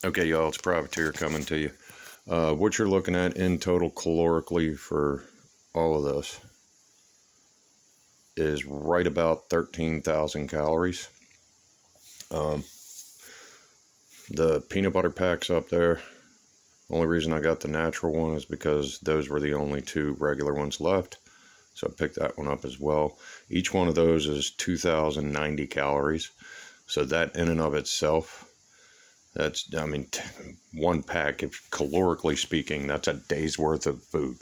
Okay, y'all, it's Privateer coming to you. What you're looking at in total calorically for all of this is right about 13,000 calories. The peanut butter packs up there, only reason I got the natural one is because those were the only two regular ones left. So I picked that one up as well. Each one of those is 2,090 calories. So that in and of itself, that's, I mean, one pack, if calorically speaking, that's a day's worth of food.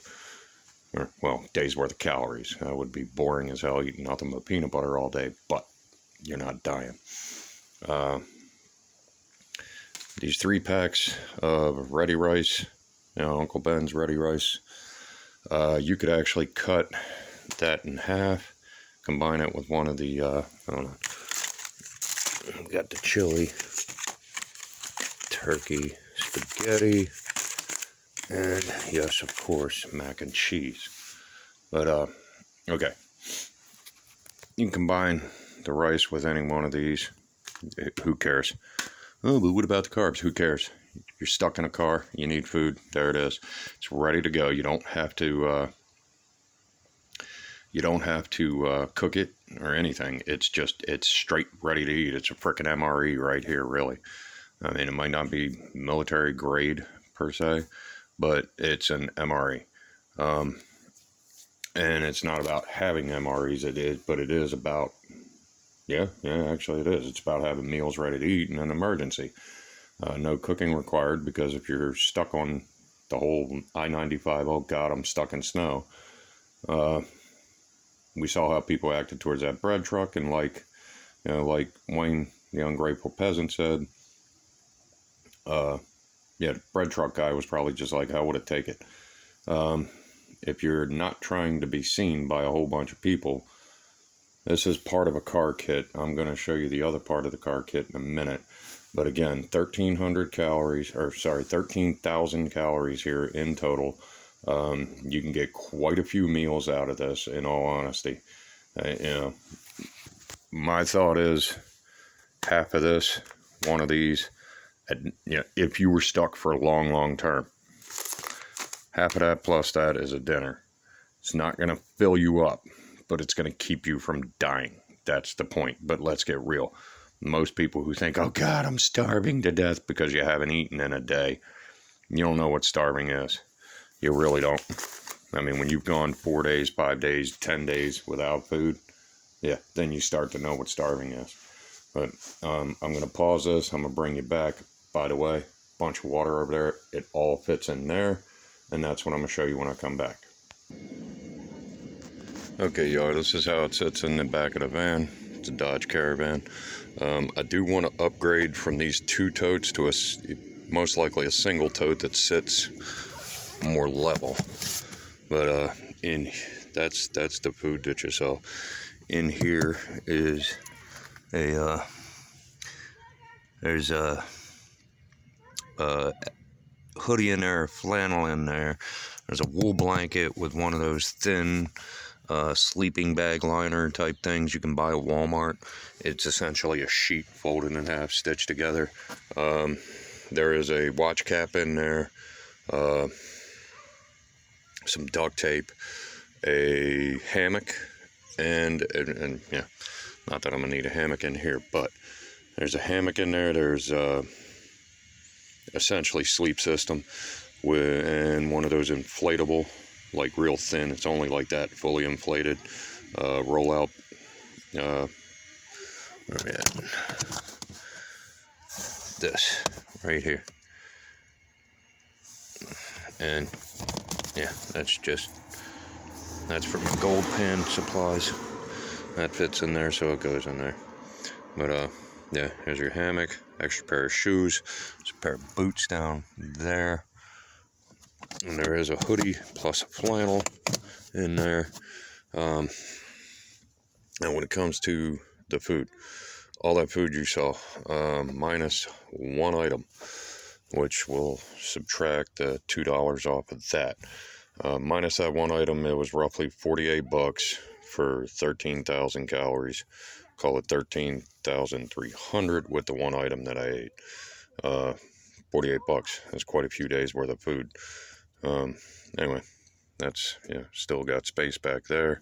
Or, well, day's worth of calories. That would be boring as hell eating nothing but peanut butter all day, but you're not dying. These 3 packs of Ready Rice, Uncle Ben's Ready Rice, you could actually cut that in half, combine it with one of the, I've got the chili, turkey, spaghetti, and yes, of course, mac and cheese. But, okay. You can combine the rice with any one of these. Who cares? Oh, but what about the carbs? Who cares? You're stuck in a car. You need food. There it is. It's ready to go. You don't have to cook it or anything. It's straight ready to eat. It's a frickin' MRE right here, really. I mean, it might not be military grade per se, but it's an MRE. And it's not about having MREs, but it is about, actually it is. It's about having meals ready to eat in an emergency. No cooking required, because if you're stuck on the whole I-95, oh God, I'm stuck in snow. We saw how people acted towards that bread truck, and like Wayne, the ungrateful peasant, said, the bread truck guy was probably just like, how would it take it? If you're not trying to be seen by a whole bunch of people, this is part of a car kit. I'm going to show you the other part of the car kit in a minute. But again, 13,000 calories here in total. You can get quite a few meals out of this, in all honesty. My thought is half of this, one of these, if you were stuck for a long, long term. Half of that plus that is a dinner. It's not going to fill you up, but it's going to keep you from dying. That's the point. But let's get real. Most people who think, oh God, I'm starving to death because you haven't eaten in a day, you don't know what starving is. You really don't. I mean, when you've gone 4 days, 5 days, 10 days without food, then you start to know what starving is. But I'm going to pause this. I'm going to bring you back. By the way, bunch of water over there. It all fits in there. And that's what I'm going to show you when I come back. Okay, y'all, this is how it sits in the back of the van. It's a Dodge Caravan. I do want to upgrade from these 2 totes to most likely a single tote that sits more level. But that's the food that you saw. In here is there's a hoodie in there, flannel in there. There's a wool blanket with one of those thin sleeping bag liner type things you can buy at Walmart. It's essentially a sheet folded in half, stitched together. There is a watch cap in there, some duct tape, a hammock, and not that I'm gonna need a hammock in here, but there's a hammock in there. There's essentially sleep system and one of those inflatable, like real thin, it's only like that, fully inflated roll out, where we at? This right here. And that's from Gold Pan Supplies. That fits in there, so it goes in there. But here's your hammock, extra pair of shoes, there's a pair of boots down there, and there is a hoodie plus a flannel in there. And when it comes to the food, all that food you saw, minus one item, which will subtract the $2 off of that. Minus that one item, it was roughly $48 for 13,000 calories. Call it 13,300 with the one item that I ate. $48. That's quite a few days worth of food. Anyway, that's, yeah, still got space back there.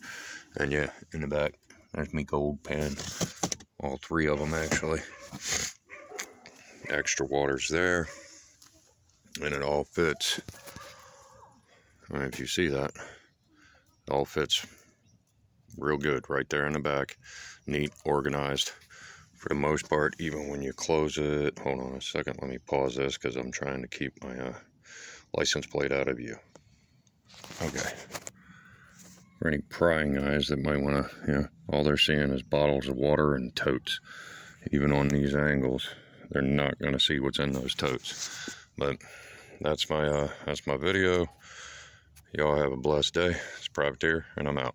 And yeah, in the back, there's me gold pan. All 3 of them, actually. Extra water's there. And it all fits. I don't know if you see that. It all fits real good right there in the back. Neat, organized. For the most part, even when you close it. Hold on a second, let me pause this because I'm trying to keep my license plate out of view. Okay. For any prying eyes that might want to, all they're seeing is bottles of water and totes. Even on these angles, they're not going to see what's in those totes. But that's my video. Y'all have a blessed day. It's Privateer, and I'm out.